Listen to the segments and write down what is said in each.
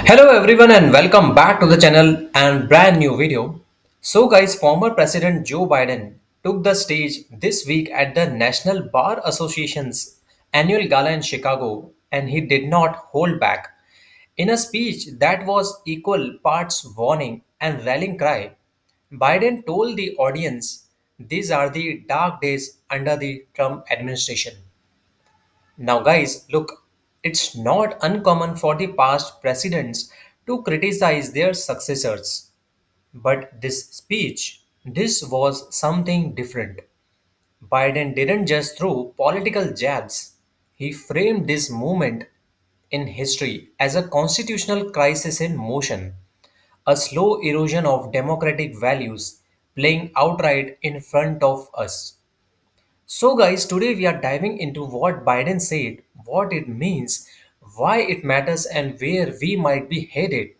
Hello everyone and welcome back to the channel and brand new video. So guys, former President Joe Biden took the stage this week at the National Bar Association's annual gala in Chicago and he did not hold back. In a speech that was equal parts warning and rallying cry, Biden told the audience these are the dark days under the Trump administration. Now, guys, look, it's not uncommon for the past presidents to criticize their successors. But this speech, this was something different. Biden didn't just throw political jabs, he framed this movement in history as a constitutional crisis in motion, a slow erosion of democratic values playing outright in front of us. So, guys, today we are diving into what Biden said, what it means, why it matters, and where we might be headed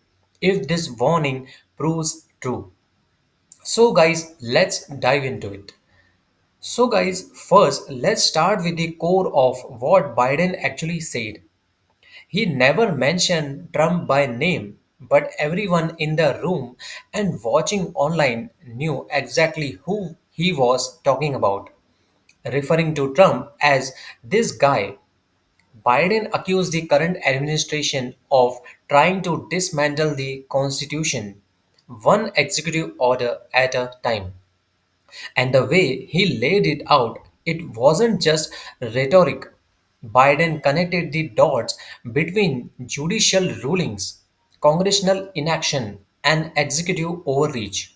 if this warning proves true. So, guys, let's dive into it. So, guys, first, let's start with the core of what Biden actually said. He never mentioned Trump by name, but everyone in the room and watching online knew exactly who he was talking about. Referring to Trump as this guy, Biden accused the current administration of trying to dismantle the Constitution, one executive order at a time. And the way he laid it out, it wasn't just rhetoric. Biden connected the dots between judicial rulings, congressional inaction, and executive overreach.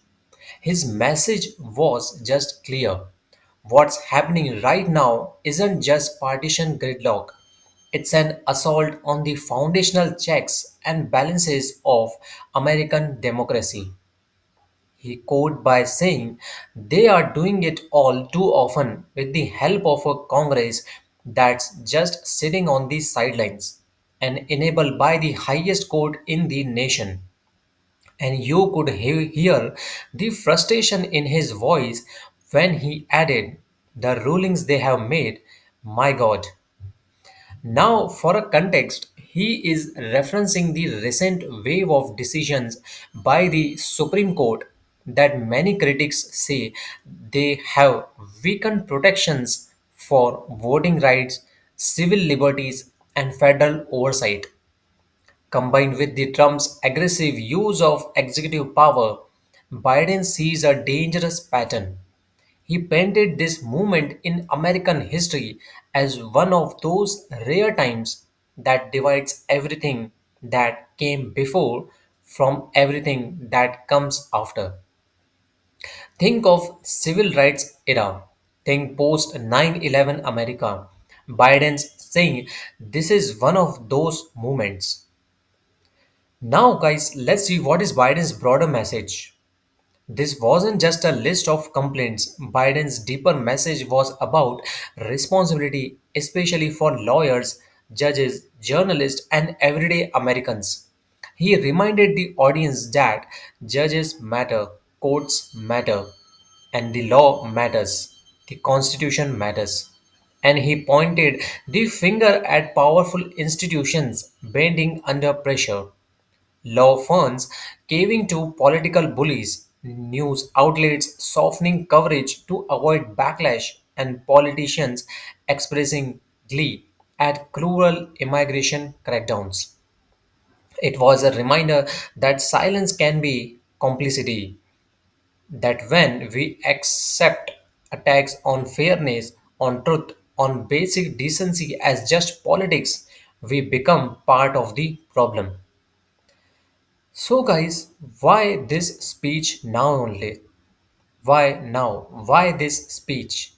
His message was just clear. What's happening right now isn't just partisan gridlock, it's an assault on the foundational checks and balances of American democracy. He quoted by saying, they are doing it all too often with the help of a Congress that's just sitting on the sidelines and enabled by the highest court in the nation. And you could hear the frustration in his voice when he added, the rulings they have made, my God. Now, for a context, he is referencing the recent wave of decisions by the Supreme Court that many critics say they have weakened protections for voting rights, civil liberties, and federal oversight. Combined with the Trump's aggressive use of executive power, Biden sees a dangerous pattern. He painted this moment in American history as one of those rare times that divides everything that came before from everything that comes after. Think of civil rights era. Think post 9/11 America. Biden's saying this is one of those moments. Now, guys, let's see what is Biden's broader message. This wasn't just a list of complaints. Biden's deeper message was about responsibility, especially for lawyers, judges, journalists, and everyday Americans. He reminded the audience that judges matter, courts matter, and the law matters, the Constitution matters. And he pointed the finger at powerful institutions bending under pressure, law firms caving to political bullies, news outlets softening coverage to avoid backlash, and politicians expressing glee at cruel immigration crackdowns. It was a reminder that silence can be complicity, that when we accept attacks on fairness, on truth, on basic decency as just politics, we become part of the problem. So, guys, why this speech now only? Why now? Why this speech?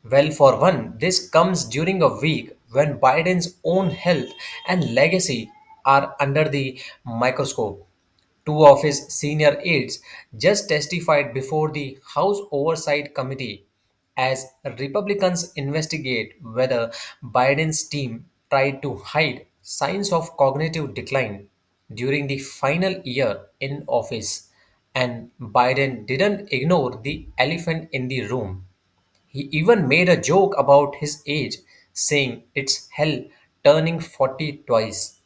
Well, for one, this comes during a week when Biden's own health and legacy are under the microscope. Two of his senior aides just testified before the House Oversight Committee as Republicans investigate whether Biden's team tried to hide signs of cognitive decline during the final year in office. And Biden didn't ignore the elephant in the room. He even made a joke about his age, saying it's hell turning 40 twice.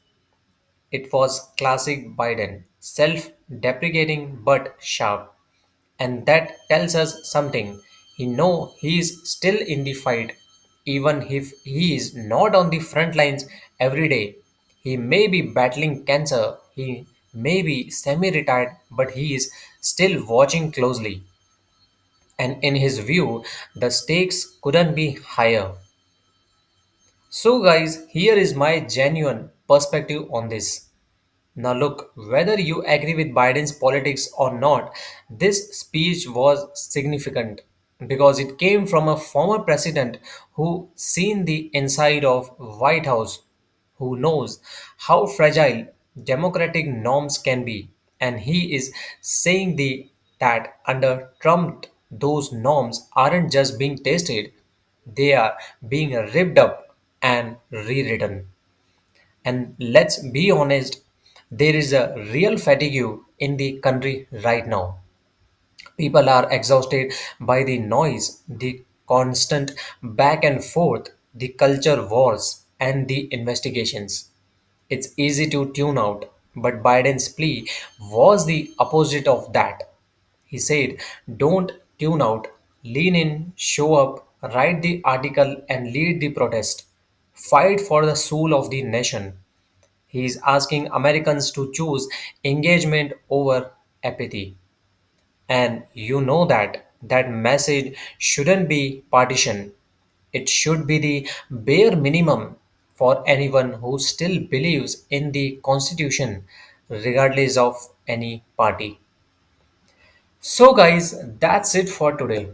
It was classic Biden, self deprecating but sharp. And that tells us something. He know he is still in the fight, even if he is not on the front lines every day. He may be battling cancer, he may be semi-retired, but he is still watching closely. And in his view, the stakes couldn't be higher. So, guys, here is my genuine perspective on this. Now, look, whether you agree with Biden's politics or not, this speech was significant because it came from a former president who seen the inside of White House, who knows how fragile democratic norms can be, and he is saying that under Trump those norms aren't just being tested, they are being ripped up and rewritten. And let's be honest, there is a real fatigue in the country right now. People are exhausted by the noise, the constant back and forth, the culture wars, and the investigations. It's easy to tune out, but Biden's plea was the opposite of that. He said, don't tune out, lean in, show up, write the article, and lead the protest. Fight for the soul of the nation. He is asking Americans to choose engagement over apathy. And you know that message shouldn't be partisan. It should be the bare minimum for anyone who still believes in the Constitution, regardless of any party. So, guys, that's it for today.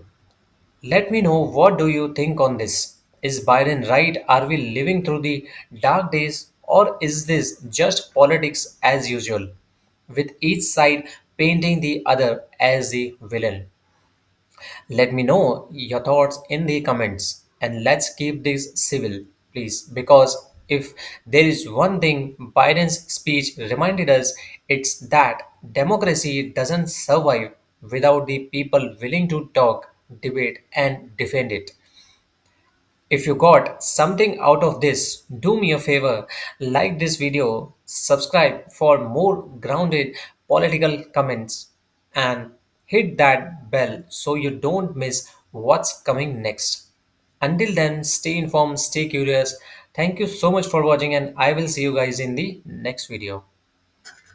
Let me know what do you think on this. Is Biden right? Are we living through the dark days or is this just politics as usual with each side painting the other as the villain? Let me know your thoughts in the comments and let's keep this civil, please. Because if there is one thing Biden's speech reminded us, it's that democracy doesn't survive without the people willing to talk, debate, and defend it. If you got something out of this, do me a favor, like this video, subscribe for more grounded political comments, and hit that bell so you don't miss what's coming next. Until then, stay informed, stay curious. Thank you so much for watching, and I will see you guys in the next video.